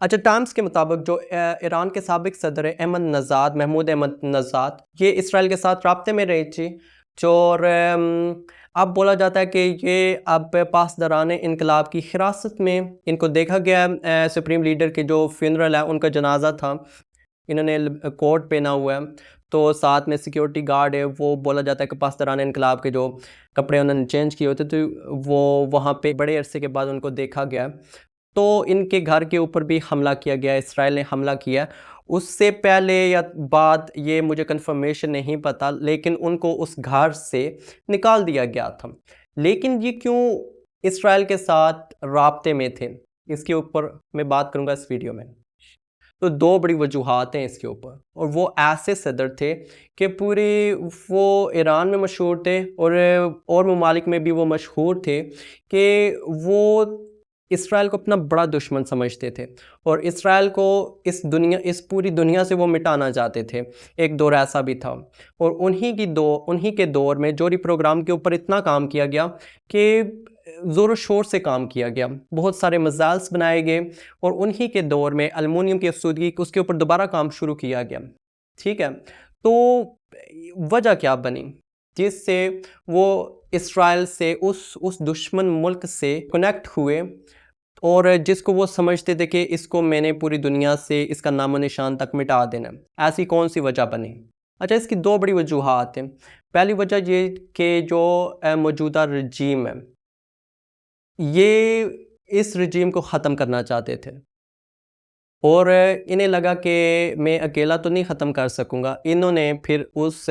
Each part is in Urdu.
اچھا، ٹائمز کے مطابق جو ایران کے سابق صدر احمد نژاد، محمود احمد نژاد، یہ اسرائیل کے ساتھ رابطے میں رہی تھی، اور اب بولا جاتا ہے کہ یہ اب پاسداران انقلاب کی حراست میں ان کو دیکھا گیا ہے۔ سپریم لیڈر کے جو فیونرل ہے ان کا جنازہ تھا، انہوں نے کوٹ پہنا ہوا ہے، تو ساتھ میں سیکیورٹی گارڈ ہے، وہ بولا جاتا ہے کہ پاسداران انقلاب کے جو کپڑے انہوں نے چینج کیے ہوتے تو وہ وہاں پہ بڑے عرصے کے بعد ان کو دیکھا گیا ہے۔ تو ان کے گھر کے اوپر بھی حملہ کیا گیا، اسرائیل نے حملہ کیا۔ اس سے پہلے یا بعد یہ مجھے کنفرمیشن نہیں پتا، لیکن ان کو اس گھر سے نکال دیا گیا تھا۔ لیکن یہ کیوں اسرائیل کے ساتھ رابطے میں تھے، اس کے اوپر میں بات کروں گا اس ویڈیو میں۔ تو دو بڑی وجوہات ہیں اس کے اوپر، اور وہ ایسے صدر تھے کہ پوری وہ ایران میں مشہور تھے اور ممالک میں بھی وہ مشہور تھے کہ وہ اسرائیل کو اپنا بڑا دشمن سمجھتے تھے، اور اسرائیل کو اس پوری دنیا سے وہ مٹانا چاہتے تھے۔ ایک دور ایسا بھی تھا، اور انہی کے دور میں جوہری پروگرام کے اوپر اتنا کام کیا گیا کہ زور و شور سے کام کیا گیا، بہت سارے میزائلز بنائے گئے، اور انہی کے دور میں المونیم کی افزودگی اس کے اوپر دوبارہ کام شروع کیا گیا۔ ٹھیک ہے، تو وجہ کیا بنی جس سے وہ اسرائیل سے اس دشمن ملک سے کنیکٹ ہوئے، اور جس کو وہ سمجھتے تھے کہ اس کو میں نے پوری دنیا سے اس کا نام و نشان تک مٹا دینا۔ ایسی کون سی وجہ بنی؟ اچھا، اس کی دو بڑی وجوہات ہیں۔ پہلی وجہ یہ کہ جو موجودہ رجیم ہے، یہ اس رجیم کو ختم کرنا چاہتے تھے، اور انہیں لگا کہ میں اکیلا تو نہیں ختم کر سکوں گا۔ انہوں نے پھر اس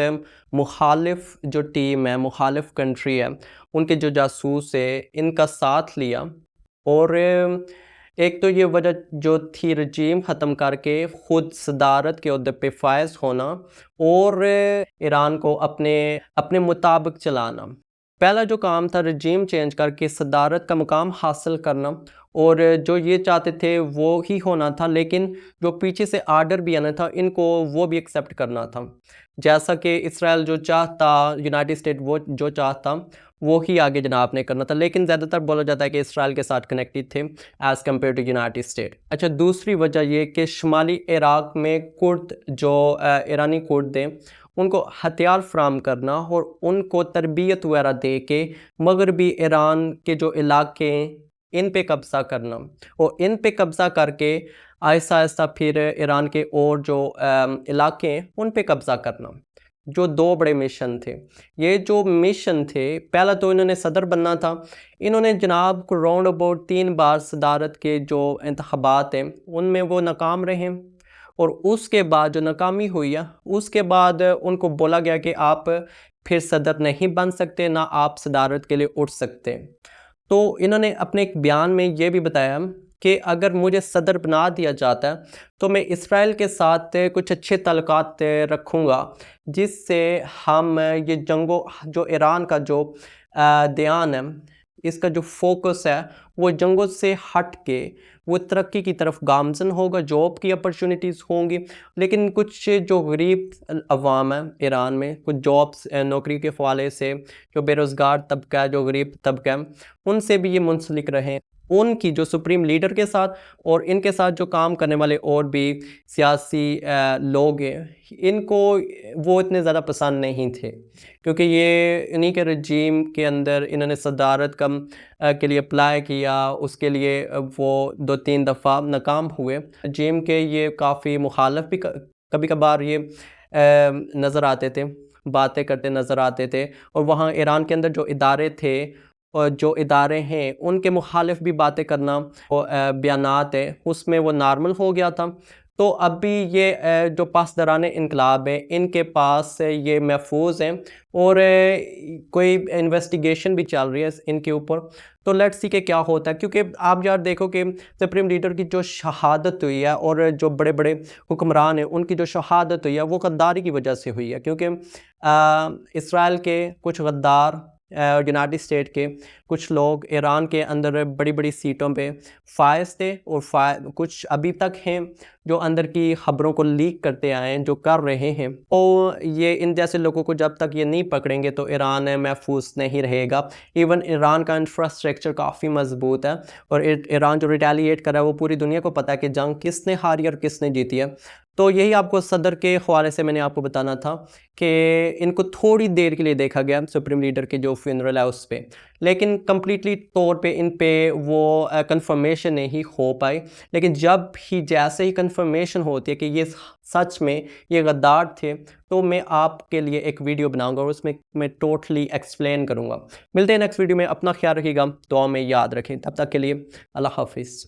مخالف جو ٹیم ہے، مخالف کنٹری ہے، ان کے جو جاسوس ہے، ان کا ساتھ لیا، اور ایک تو یہ وجہ جو تھی رجیم ختم کر کے خود صدارت کے عہدے پہ فائز ہونا، اور ایران کو اپنے مطابق چلانا۔ پہلا جو کام تھا رجیم چینج کر کے صدارت کا مقام حاصل کرنا، اور جو یہ چاہتے تھے وہ ہی ہونا تھا، لیکن جو پیچھے سے آرڈر بھی آنا تھا ان کو وہ بھی ایکسیپٹ کرنا تھا۔ جیسا کہ اسرائیل جو چاہتا، یونائٹڈ اسٹیٹ وہ جو چاہتا وہی آگے جناب نے کرنا تھا، لیکن زیادہ تر بولا جاتا ہے کہ اسرائیل کے ساتھ کنیکٹڈ تھے as compare to United State. اچھا، دوسری وجہ یہ کہ شمالی عراق میں کرد جو ایرانی کرد ہیں ان کو ہتھیار فراہم کرنا، اور ان کو تربیت وغیرہ دے کے مغربی ایران کے جو علاقے ان پہ قبضہ کرنا، اور ان پہ قبضہ کر کے آہستہ آہستہ پھر ایران کے اور جو علاقے ہیں ان پہ قبضہ کرنا۔ جو دو بڑے مشن تھے، یہ جو مشن تھے، پہلا تو انہوں نے صدر بننا تھا۔ انہوں نے جناب کو راؤنڈ اباؤٹ 3 بار صدارت کے جو انتخابات ہیں ان میں وہ ناکام رہے، اور اس کے بعد جو ناکامی ہوئی ہے اس کے بعد ان کو بولا گیا کہ آپ پھر صدر نہیں بن سکتے، نہ آپ صدارت کے لیے اٹھ سکتے۔ تو انہوں نے اپنے ایک بیان میں یہ بھی بتایا کہ اگر مجھے صدر بنا دیا جاتا ہے تو میں اسرائیل کے ساتھ کچھ اچھے تعلقات رکھوں گا، جس سے ہم یہ جو ایران کا جو دھیان ہے، اس کا جو فوکس ہے وہ جنگوں سے ہٹ کے وہ ترقی کی طرف گامزن ہوگا، جاب کی اپرچونٹیز ہوں گی۔ لیکن کچھ جو غریب عوام ہے ایران میں، کچھ جابس نوکری کے حوالے سے جو بے روزگار طبقہ ہے، جو غریب طبقہ ہے، ان سے بھی یہ منسلک رہیں۔ ان کی جو سپریم لیڈر کے ساتھ اور ان کے ساتھ جو کام کرنے والے اور بھی سیاسی لوگ ہیں، ان کو وہ اتنے زیادہ پسند نہیں تھے، کیونکہ یہ انہی کے رجیم کے اندر انہوں نے صدارت کے لیے اپلائی کیا، اس کے لیے وہ 2-3 دفعہ ناکام ہوئے۔ رجیم کے یہ کافی مخالف بھی کبھی کبھار یہ نظر آتے تھے، باتیں کرتے نظر آتے تھے، اور وہاں ایران کے اندر جو ادارے تھے اور جو ادارے ہیں ان کے مخالف بھی باتیں کرنا، بیانات ہے اس میں وہ نارمل ہو گیا تھا۔ تو اب بھی یہ جو پاسداران انقلاب ہیں ان کے پاس یہ محفوظ ہیں، اور کوئی انویسٹیگیشن بھی چل رہی ہے ان کے اوپر۔ تو لیٹس سی کہ کیا ہوتا ہے، کیونکہ آپ یار دیکھو کہ سپریم لیڈر کی جو شہادت ہوئی ہے اور جو بڑے بڑے حکمران ہیں ان کی جو شہادت ہوئی ہے وہ غداری کی وجہ سے ہوئی ہے، کیونکہ اسرائیل کے کچھ غدار یونائٹڈ اسٹیٹ کے کچھ لوگ ایران کے اندر بڑی بڑی سیٹوں پہ فائز تھے، اور کچھ ابھی تک ہیں جو اندر کی خبروں کو لیک کرتے آئے ہیں، جو کر رہے ہیں۔ اور یہ ان جیسے لوگوں کو جب تک یہ نہیں پکڑیں گے تو ایران محفوظ نہیں رہے گا۔ ایون ایران کا انفراسٹرکچر کافی مضبوط ہے، اور ایران جو ریٹیلیٹ کر رہا ہے وہ پوری دنیا کو پتہ ہے کہ جنگ کس نے ہاری اور کس نے جیتی ہے۔ تو یہی آپ کو صدر کے حوالے سے میں نے آپ کو بتانا تھا کہ ان کو تھوڑی دیر کے لیے دیکھا گیا سپریم لیڈر کے جو فینرل ہے اس پہ، لیکن کمپلیٹلی طور پہ ان پہ وہ کنفرمیشن نہیں ہو پائی۔ لیکن جیسے ہی کنفرمیشن ہوتی ہے کہ یہ سچ میں یہ غدار تھے، تو میں آپ کے لیے ایک ویڈیو بناؤں گا اور اس میں ٹوٹلی ایکسپلین کروں گا۔ ملتے ہیں نیکسٹ ویڈیو میں، اپنا خیال رکھیے گا، دعا میں یاد رکھیں، تب تک کے لیے اللہ حافظ۔